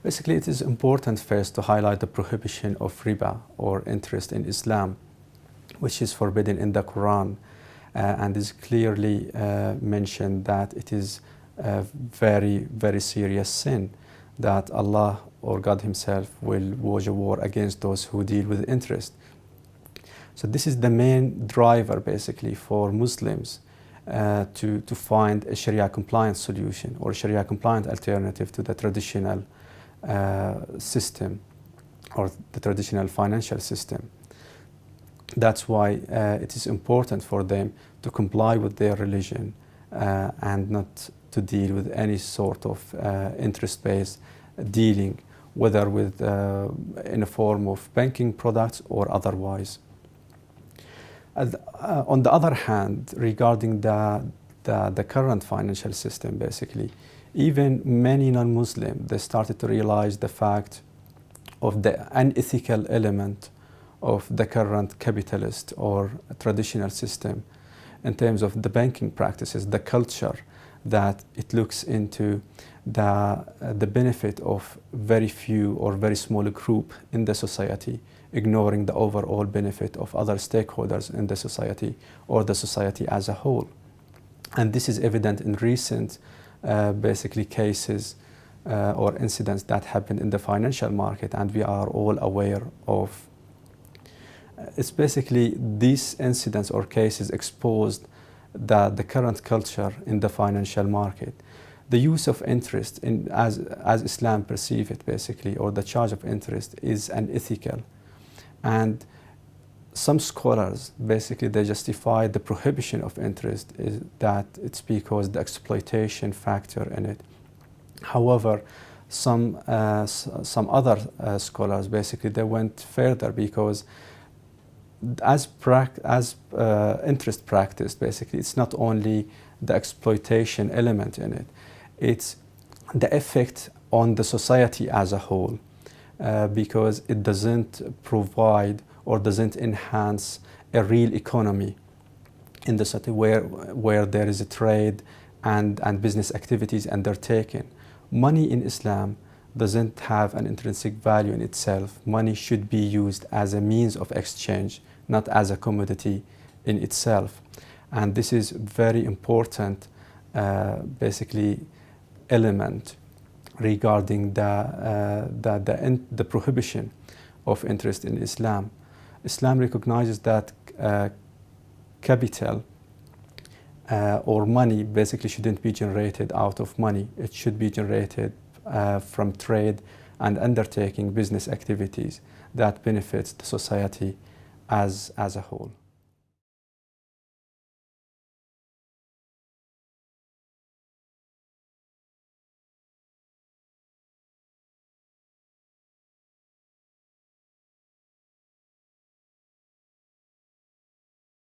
Basically, it is important first to highlight the prohibition of riba or interest in Islam, which is forbidden in the Quran and is clearly mentioned that it is a very, very serious sin, that Allah or God Himself will wage a war against those who deal with interest. So this is the main driver basically for Muslims to find a Sharia compliant solution or Sharia compliant alternative to the traditional system or the traditional financial system. That's why it is important for them to comply with their religion and not to deal with any sort of interest-based dealing, whether with in a form of banking products or otherwise. On the other hand, regarding the current financial system, basically, even many non-Muslims, they started to realize the fact of the unethical element of the current capitalist or traditional system in terms of the banking practices, the culture that it looks into the benefit of very few or very small group in the society, ignoring the overall benefit of other stakeholders in the society or the society as a whole. And this is evident in recent basically cases or incidents that happened in the financial market, and we are all aware of. It's basically these incidents or cases exposed the current culture in the financial market. The use of interest, as Islam perceives it basically, or the charge of interest, is unethical. And some scholars, basically, they justify the prohibition of interest is that it's because the exploitation factor in it. However, some other scholars, basically, they went further because as interest practice, basically, it's not only the exploitation element in it, it's the effect on the society as a whole, because it doesn't provide or doesn't enhance a real economy in the city where there is a trade and business activities undertaken. Money in Islam doesn't have an intrinsic value in itself. Money should be used as a means of exchange, not as a commodity in itself. And this is very important, basically, element regarding the prohibition of interest in Islam. Islam recognizes that capital or money basically shouldn't be generated out of money. It should be generated from trade and undertaking business activities that benefits the society as a whole.